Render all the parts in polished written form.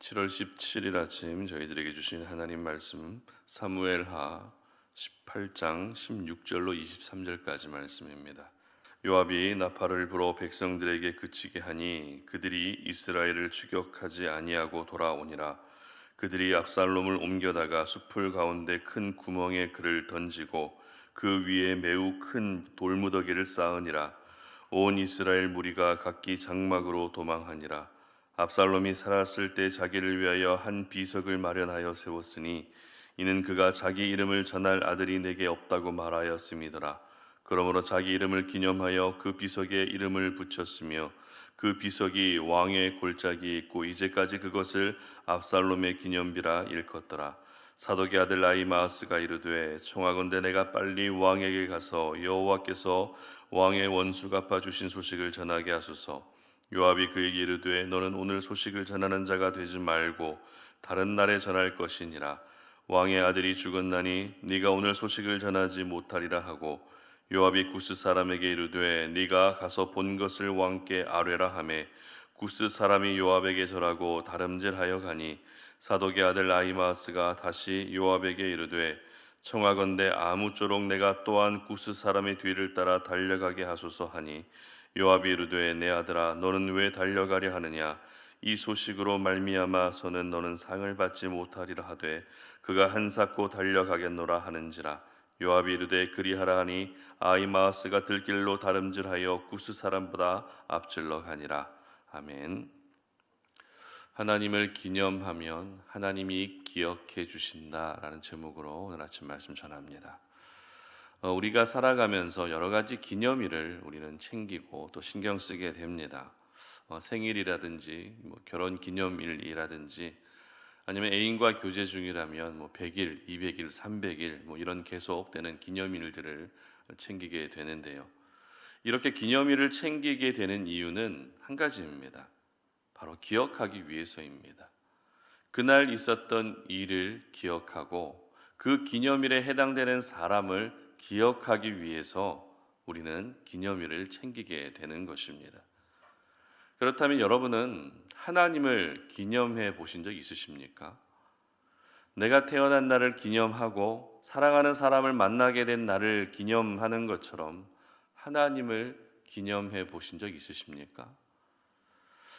7월 17일 아침 저희들에게 주신 하나님 말씀 사무엘하 18장 16절로 23절까지 말씀입니다. 요압이 나팔을 불어 백성들에게 그치게 하니 그들이 이스라엘을 추격하지 아니하고 돌아오니라. 그들이 압살롬을 옮겨다가 숲을 가운데 큰 구멍에 그를 던지고 그 위에 매우 큰 돌무더기를 쌓으니라. 온 이스라엘 무리가 각기 장막으로 도망하니라. 압살롬이 살았을 때 자기를 위하여 한 비석을 마련하여 세웠으니 이는 그가 자기 이름을 전할 아들이 내게 없다고 말하였음이더라. 그러므로 자기 이름을 기념하여 그 비석에 이름을 붙였으며 그 비석이 왕의 골짜기에 있고 이제까지 그것을 압살롬의 기념비라 일컫더라. 사독의 아들 아히마아스가 이르되 청하건대 내가 빨리 왕에게 가서 여호와께서 왕의 원수 갚아 주신 소식을 전하게 하소서. 요압이 그에게 이르되 너는 오늘 소식을 전하는 자가 되지 말고 다른 날에 전할 것이니라. 왕의 아들이 죽었나니 네가 오늘 소식을 전하지 못하리라 하고 요압이 구스 사람에게 이르되 네가 가서 본 것을 왕께 아뢰라 하매 구스 사람이 요압에게 절하고 다름질하여 가니 사독의 아들 아히마아스가 다시 요압에게 이르되 청하건대 아무쪼록 내가 또한 구스 사람의 뒤를 따라 달려가게 하소서 하니 요압이 이르되 내 아들아 너는 왜 달려가려 하느냐 이 소식으로 말미암아서는 너는 상을 받지 못하리라 하되 그가 한사코 달려가겠노라 하는지라. 요압이 이르되 그리하라 하니 아히마아스가 들길로 다름질하여 구스 사람보다 앞질러 가니라. 아멘. 하나님을 기념하면 하나님이 기억해 주신다라는 제목으로 오늘 아침 말씀 전합니다. 우리가 살아가면서 여러 가지 기념일을 우리는 챙기고 또 신경 쓰게 됩니다. 생일이라든지 결혼 기념일이라든지 아니면 애인과 교제 중이라면 100일, 200일, 300일 이런 계속되는 기념일들을 챙기게 되는데요. 이렇게 기념일을 챙기게 되는 이유는 한 가지입니다. 바로 기억하기 위해서입니다. 그날 있었던 일을 기억하고 그 기념일에 해당되는 사람을 기억하기 위해서 우리는 기념일을 챙기게 되는 것입니다. 그렇다면 여러분은 하나님을 기념해 보신 적 있으십니까? 내가 태어난 날을 기념하고 사랑하는 사람을 만나게 된 날을 기념하는 것처럼 하나님을 기념해 보신 적 있으십니까?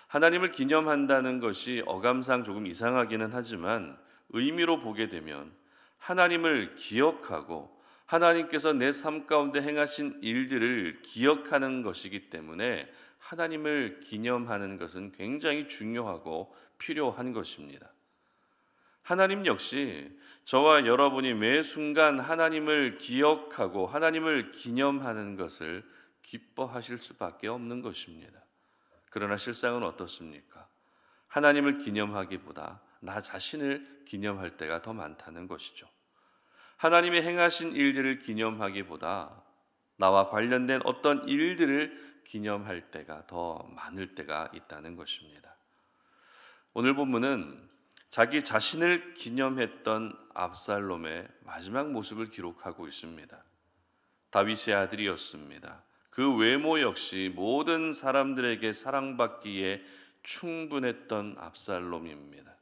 하나님을 기념한다는 것이 어감상 조금 이상하기는 하지만 의미로 보게 되면 하나님을 기억하고 하나님께서 내 삶 가운데 행하신 일들을 기억하는 것이기 때문에 하나님을 기념하는 것은 굉장히 중요하고 필요한 것입니다. 하나님 역시 저와 여러분이 매 순간 하나님을 기억하고 하나님을 기념하는 것을 기뻐하실 수밖에 없는 것입니다. 그러나 실상은 어떻습니까? 하나님을 기념하기보다 나 자신을 기념할 때가 더 많다는 것이죠. 하나님이 행하신 일들을 기념하기보다 나와 관련된 어떤 일들을 기념할 때가 더 많을 때가 있다는 것입니다. 오늘 본문은 자기 자신을 기념했던 압살롬의 마지막 모습을 기록하고 있습니다. 다윗의 아들이었습니다. 그 외모 역시 모든 사람들에게 사랑받기에 충분했던 압살롬입니다.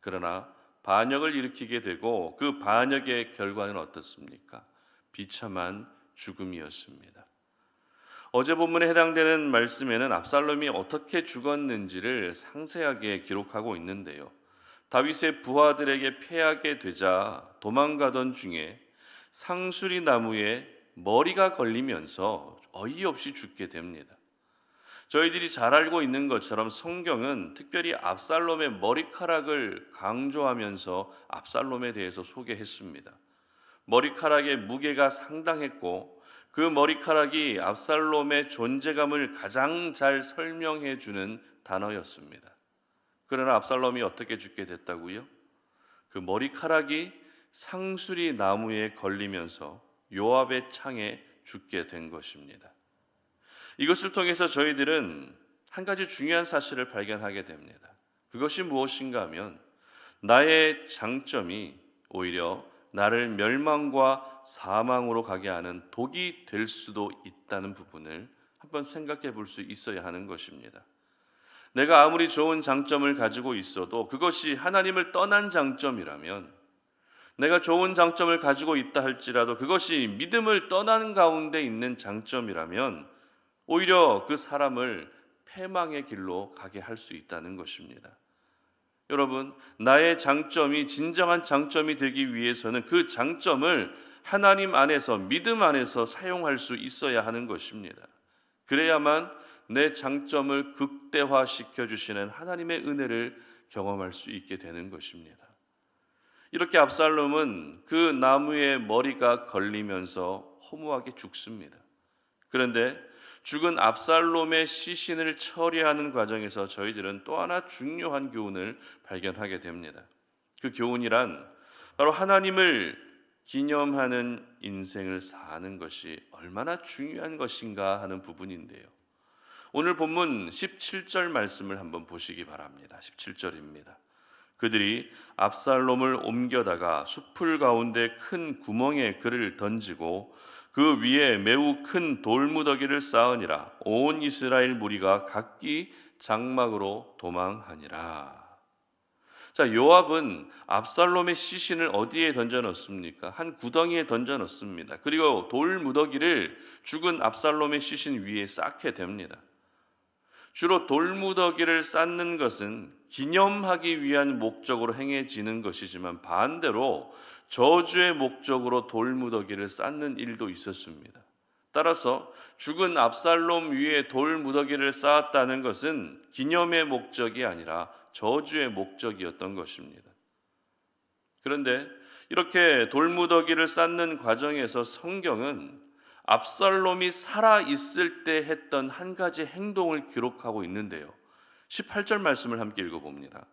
그러나 반역을 일으키게 되고 그 반역의 결과는 어떻습니까? 비참한 죽음이었습니다. 어제 본문에 해당되는 말씀에는 압살롬이 어떻게 죽었는지를 상세하게 기록하고 있는데요. 다윗의 부하들에게 패하게 되자 도망가던 중에 상수리 나무에 머리가 걸리면서 어이없이 죽게 됩니다. 저희들이 잘 알고 있는 것처럼 성경은 특별히 압살롬의 머리카락을 강조하면서 압살롬에 대해서 소개했습니다. 머리카락의 무게가 상당했고 그 머리카락이 압살롬의 존재감을 가장 잘 설명해 주는 단어였습니다. 그러나 압살롬이 어떻게 죽게 됐다고요? 그 머리카락이 상수리 나무에 걸리면서 요압의 창에 죽게 된 것입니다. 이것을 통해서 저희들은 한 가지 중요한 사실을 발견하게 됩니다. 그것이 무엇인가 하면 나의 장점이 오히려 나를 멸망과 사망으로 가게 하는 독이 될 수도 있다는 부분을 한번 생각해 볼 수 있어야 하는 것입니다. 내가 아무리 좋은 장점을 가지고 있어도 그것이 하나님을 떠난 장점이라면, 내가 좋은 장점을 가지고 있다 할지라도 그것이 믿음을 떠나는 가운데 있는 장점이라면 오히려 그 사람을 패망의 길로 가게 할 수 있다는 것입니다. 여러분, 나의 장점이 진정한 장점이 되기 위해서는 그 장점을 하나님 안에서, 믿음 안에서 사용할 수 있어야 하는 것입니다. 그래야만 내 장점을 극대화시켜 주시는 하나님의 은혜를 경험할 수 있게 되는 것입니다. 이렇게 압살롬은 그 나무에 머리가 걸리면서 허무하게 죽습니다. 그런데 죽은 압살롬의 시신을 처리하는 과정에서 저희들은 또 하나 중요한 교훈을 발견하게 됩니다. 그 교훈이란 바로 하나님을 기념하는 인생을 사는 것이 얼마나 중요한 것인가 하는 부분인데요. 오늘 본문 17절 말씀을 한번 보시기 바랍니다. 17절입니다. 그들이 압살롬을 옮겨다가 숲풀 가운데 큰 구멍에 그를 던지고 그 위에 매우 큰 돌무더기를 쌓으니라. 온 이스라엘 무리가 각기 장막으로 도망하니라. 자, 요압은 압살롬의 시신을 어디에 던져 넣습니까? 한 구덩이에 던져 넣습니다. 그리고 돌무더기를 죽은 압살롬의 시신 위에 쌓게 됩니다. 주로 돌무더기를 쌓는 것은 기념하기 위한 목적으로 행해지는 것이지만 반대로 저주의 목적으로 돌무더기를 쌓는 일도 있었습니다. 따라서 죽은 압살롬 위에 돌무더기를 쌓았다는 것은 기념의 목적이 아니라 저주의 목적이었던 것입니다. 그런데 이렇게 돌무더기를 쌓는 과정에서 성경은 압살롬이 살아 있을 때 했던 한 가지 행동을 기록하고 있는데요. 18절 말씀을 함께 읽어봅니다.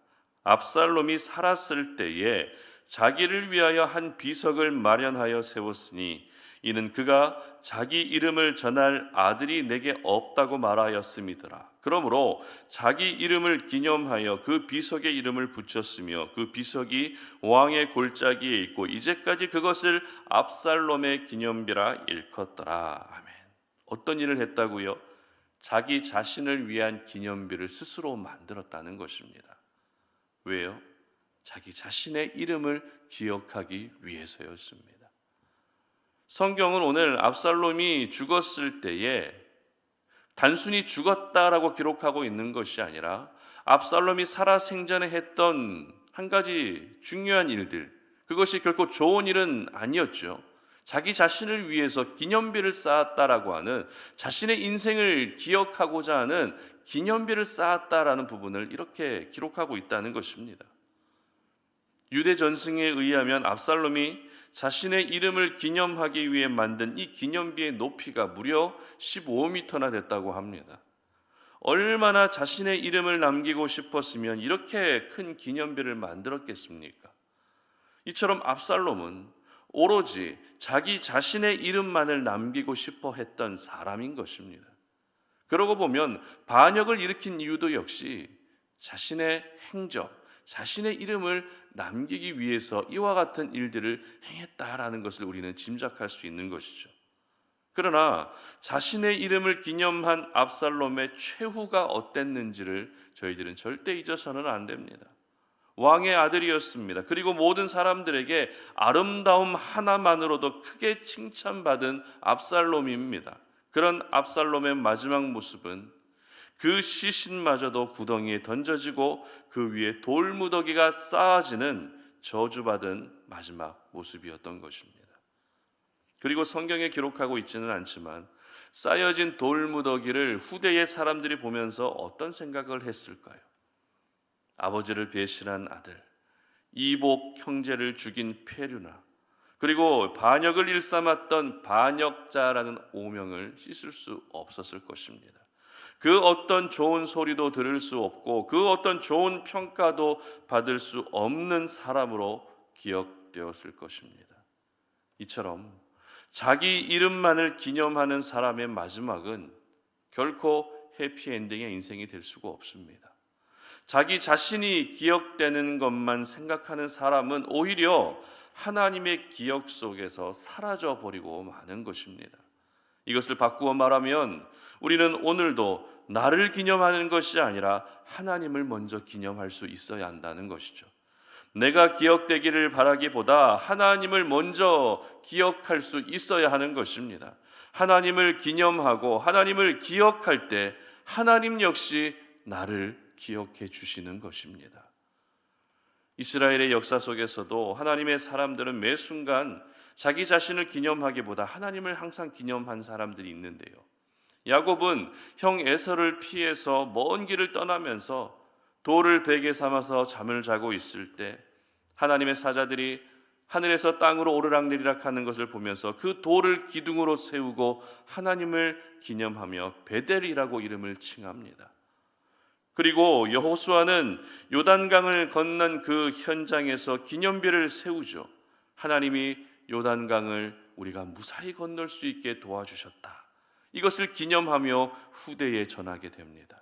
압살롬이 살았을 때에 자기를 위하여 한 비석을 마련하여 세웠으니 이는 그가 자기 이름을 전할 아들이 내게 없다고 말하였음이더라. 그러므로 자기 이름을 기념하여 그 비석의 이름을 붙였으며 그 비석이 왕의 골짜기에 있고 이제까지 그것을 압살롬의 기념비라 일컫더라. 아멘. 어떤 일을 했다고요? 자기 자신을 위한 기념비를 스스로 만들었다는 것입니다. 왜요? 자기 자신의 이름을 기억하기 위해서였습니다. 성경은 오늘 압살롬이 죽었을 때에 단순히 죽었다라고 기록하고 있는 것이 아니라 압살롬이 살아 생전에 했던 한 가지 중요한 일들, 그것이 결코 좋은 일은 아니었죠. 자기 자신을 위해서 기념비를 쌓았다라고 하는, 자신의 인생을 기억하고자 하는 기념비를 쌓았다라는 부분을 이렇게 기록하고 있다는 것입니다. 유대 전승에 의하면 압살롬이 자신의 이름을 기념하기 위해 만든 이 기념비의 높이가 무려 15m나 됐다고 합니다. 얼마나 자신의 이름을 남기고 싶었으면 이렇게 큰 기념비를 만들었겠습니까? 이처럼 압살롬은 오로지 자기 자신의 이름만을 남기고 싶어 했던 사람인 것입니다. 그러고 보면 반역을 일으킨 이유도 역시 자신의 행적, 자신의 이름을 남기기 위해서 이와 같은 일들을 행했다라는 것을 우리는 짐작할 수 있는 것이죠. 그러나 자신의 이름을 기념한 압살롬의 최후가 어땠는지를 저희들은 절대 잊어서는 안 됩니다. 왕의 아들이었습니다. 그리고 모든 사람들에게 아름다움 하나만으로도 크게 칭찬받은 압살롬입니다. 그런 압살롬의 마지막 모습은 그 시신마저도 구덩이에 던져지고 그 위에 돌무더기가 쌓아지는 저주받은 마지막 모습이었던 것입니다. 그리고 성경에 기록하고 있지는 않지만 쌓여진 돌무더기를 후대의 사람들이 보면서 어떤 생각을 했을까요? 아버지를 배신한 아들, 이복 형제를 죽인 페류나, 그리고 반역을 일삼았던 반역자라는 오명을 씻을 수 없었을 것입니다. 그 어떤 좋은 소리도 들을 수 없고 그 어떤 좋은 평가도 받을 수 없는 사람으로 기억되었을 것입니다. 이처럼 자기 이름만을 기념하는 사람의 마지막은 결코 해피엔딩의 인생이 될 수가 없습니다. 자기 자신이 기억되는 것만 생각하는 사람은 오히려 하나님의 기억 속에서 사라져 버리고 마는 것입니다. 이것을 바꾸어 말하면 우리는 오늘도 나를 기념하는 것이 아니라 하나님을 먼저 기념할 수 있어야 한다는 것이죠. 내가 기억되기를 바라기보다 하나님을 먼저 기억할 수 있어야 하는 것입니다. 하나님을 기념하고 하나님을 기억할 때 하나님 역시 나를 기억해 주시는 것입니다. 이스라엘의 역사 속에서도 하나님의 사람들은 매 순간 자기 자신을 기념하기보다 하나님을 항상 기념한 사람들이 있는데요. 야곱은 형 에서를 피해서 먼 길을 떠나면서 돌을 베개 삼아서 잠을 자고 있을 때 하나님의 사자들이 하늘에서 땅으로 오르락내리락 하는 것을 보면서 그 돌을 기둥으로 세우고 하나님을 기념하며 베델이라고 이름을 칭합니다. 그리고 여호수아는 요단강을 건넌 그 현장에서 기념비를 세우죠. 하나님이 요단강을 우리가 무사히 건널 수 있게 도와주셨다. 이것을 기념하며 후대에 전하게 됩니다.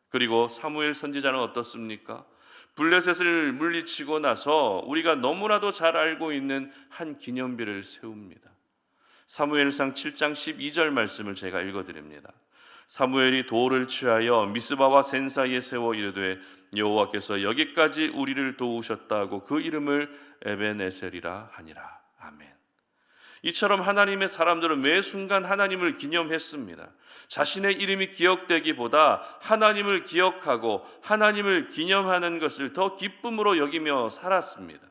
그리고 사무엘 선지자는 어떻습니까? 블레셋을 물리치고 나서 우리가 너무나도 잘 알고 있는 한 기념비를 세웁니다. 사무엘상 7장 12절 말씀을 제가 읽어드립니다. 사무엘이 돌을 취하여 미스바와 센 사이에 세워 이르되 여호와께서 여기까지 우리를 도우셨다고 그 이름을 에벤에셀이라 하니라. 아멘. 이처럼 하나님의 사람들은 매 순간 하나님을 기념했습니다. 자신의 이름이 기억되기보다 하나님을 기억하고 하나님을 기념하는 것을 더 기쁨으로 여기며 살았습니다.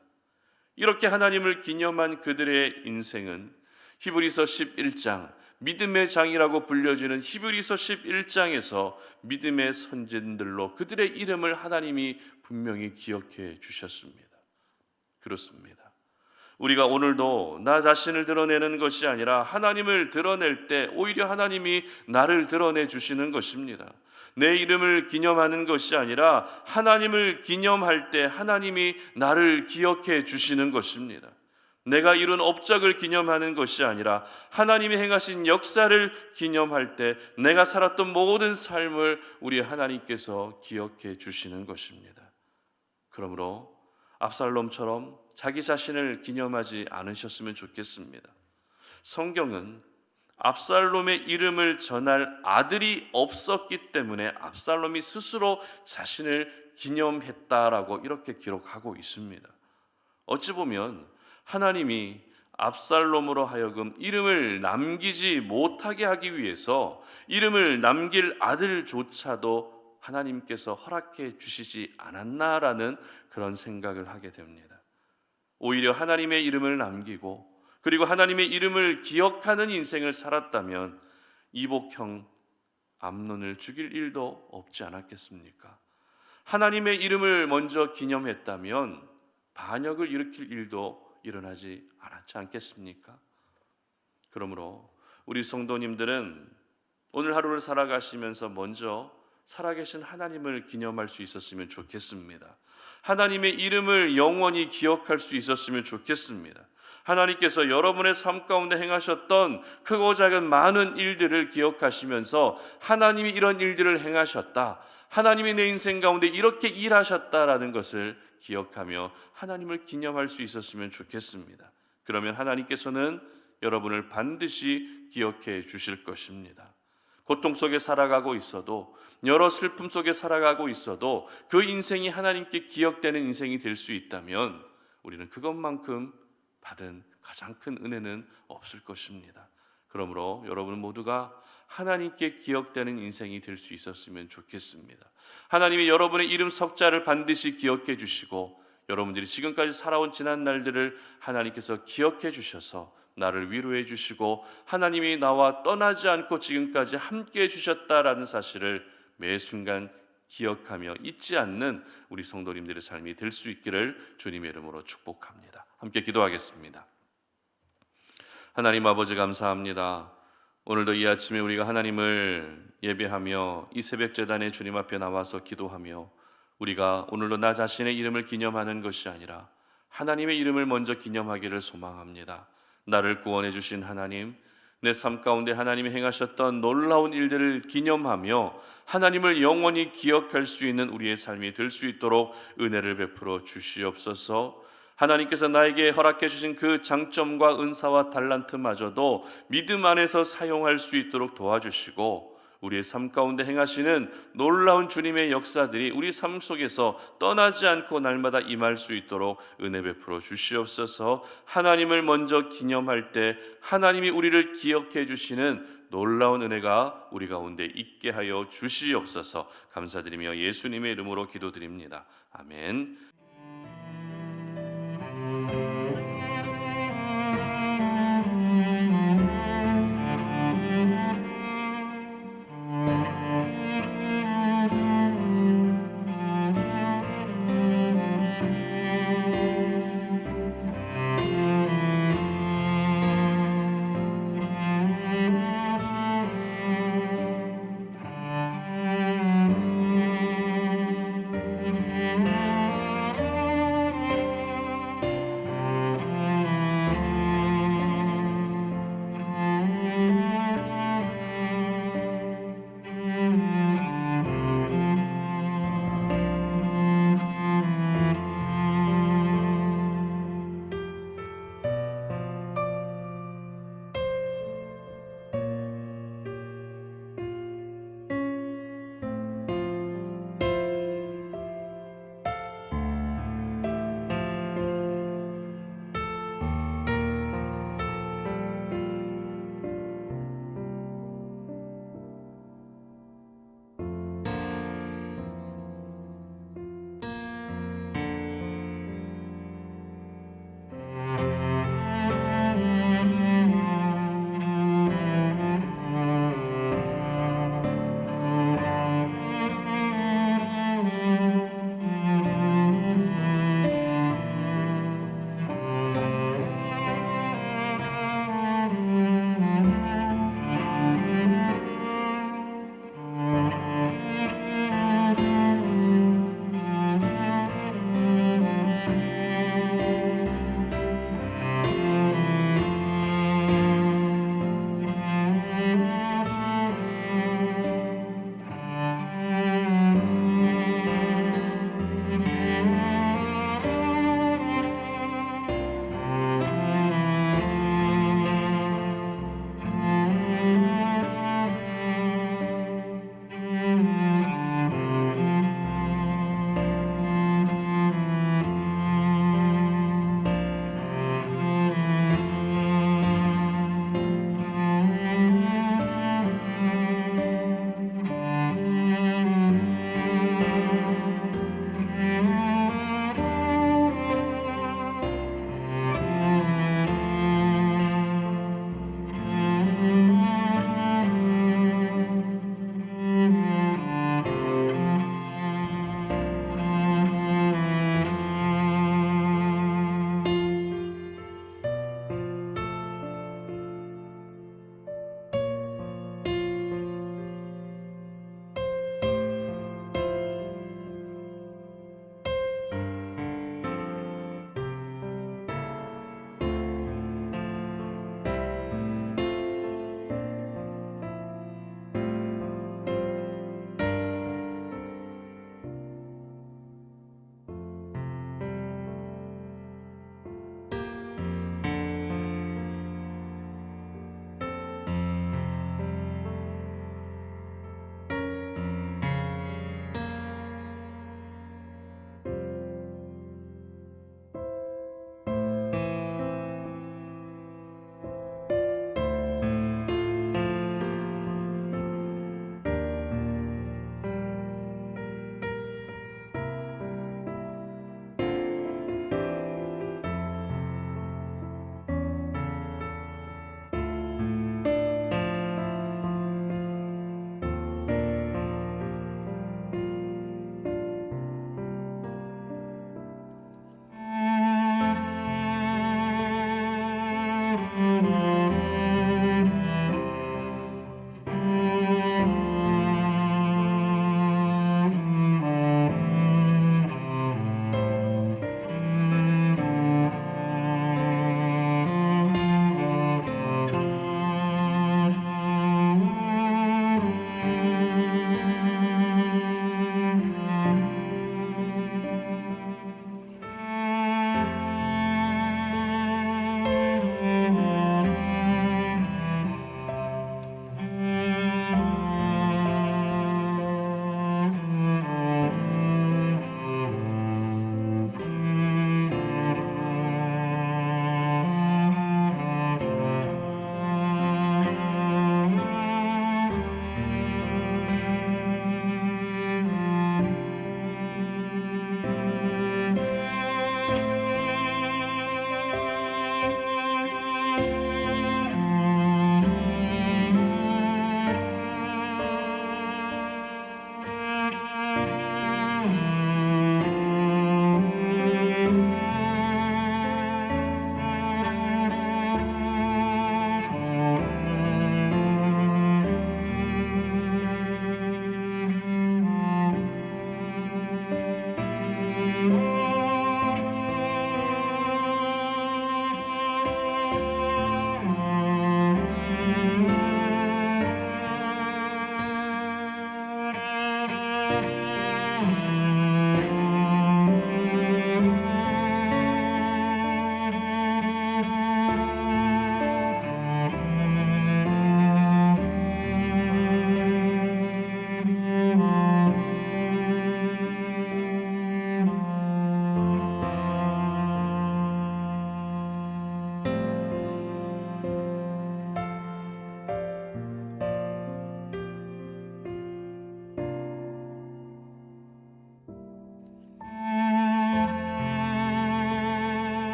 이렇게 하나님을 기념한 그들의 인생은 히브리서 11장, 믿음의 장이라고 불려지는 히브리서 11장에서 믿음의 선진들로 그들의 이름을 하나님이 분명히 기억해 주셨습니다. 그렇습니다. 우리가 오늘도 나 자신을 드러내는 것이 아니라 하나님을 드러낼 때 오히려 하나님이 나를 드러내 주시는 것입니다. 내 이름을 기념하는 것이 아니라 하나님을 기념할 때 하나님이 나를 기억해 주시는 것입니다. 내가 이룬 업적을 기념하는 것이 아니라 하나님이 행하신 역사를 기념할 때 내가 살았던 모든 삶을 우리 하나님께서 기억해 주시는 것입니다. 그러므로 압살롬처럼 자기 자신을 기념하지 않으셨으면 좋겠습니다. 성경은 압살롬의 이름을 전할 아들이 없었기 때문에 압살롬이 스스로 자신을 기념했다라고 이렇게 기록하고 있습니다. 어찌 보면 하나님이 압살롬으로 하여금 이름을 남기지 못하게 하기 위해서 이름을 남길 아들조차도 하나님께서 허락해 주시지 않았나라는 그런 생각을 하게 됩니다. 오히려 하나님의 이름을 남기고 그리고 하나님의 이름을 기억하는 인생을 살았다면 이복형 암논을 죽일 일도 없지 않았겠습니까? 하나님의 이름을 먼저 기념했다면 반역을 일으킬 일도 일어나지 않았지 않겠습니까? 그러므로 우리 성도님들은 오늘 하루를 살아가시면서 먼저 살아계신 하나님을 기념할 수 있었으면 좋겠습니다. 하나님의 이름을 영원히 기억할 수 있었으면 좋겠습니다. 하나님께서 여러분의 삶 가운데 행하셨던 크고 작은 많은 일들을 기억하시면서 하나님이 이런 일들을 행하셨다, 하나님이 내 인생 가운데 이렇게 일하셨다라는 것을 기억하며 하나님을 기념할 수 있었으면 좋겠습니다. 그러면 하나님께서는 여러분을 반드시 기억해 주실 것입니다. 고통 속에 살아가고 있어도, 여러 슬픔 속에 살아가고 있어도 그 인생이 하나님께 기억되는 인생이 될 수 있다면 우리는 그것만큼 받은 가장 큰 은혜는 없을 것입니다. 그러므로 여러분 모두가 하나님께 기억되는 인생이 될 수 있었으면 좋겠습니다. 하나님이 여러분의 이름 석자를 반드시 기억해 주시고 여러분들이 지금까지 살아온 지난 날들을 하나님께서 기억해 주셔서 나를 위로해 주시고 하나님이 나와 떠나지 않고 지금까지 함께 해 주셨다라는 사실을 매 순간 기억하며 잊지 않는 우리 성도님들의 삶이 될 수 있기를 주님의 이름으로 축복합니다. 함께 기도하겠습니다. 하나님 아버지 감사합니다. 오늘도 이 아침에 우리가 하나님을 예배하며 이 새벽 제단에 주님 앞에 나와서 기도하며 우리가 오늘도 나 자신의 이름을 기념하는 것이 아니라 하나님의 이름을 먼저 기념하기를 소망합니다. 나를 구원해 주신 하나님, 내 삶 가운데 하나님이 행하셨던 놀라운 일들을 기념하며 하나님을 영원히 기억할 수 있는 우리의 삶이 될 수 있도록 은혜를 베풀어 주시옵소서. 하나님께서 나에게 허락해 주신 그 장점과 은사와 달란트마저도 믿음 안에서 사용할 수 있도록 도와주시고, 우리의 삶 가운데 행하시는 놀라운 주님의 역사들이 우리 삶 속에서 떠나지 않고 날마다 임할 수 있도록 은혜 베풀어 주시옵소서. 하나님을 먼저 기념할 때 하나님이 우리를 기억해 주시는 놀라운 은혜가 우리 가운데 있게 하여 주시옵소서. 감사드리며 예수님의 이름으로 기도드립니다. 아멘.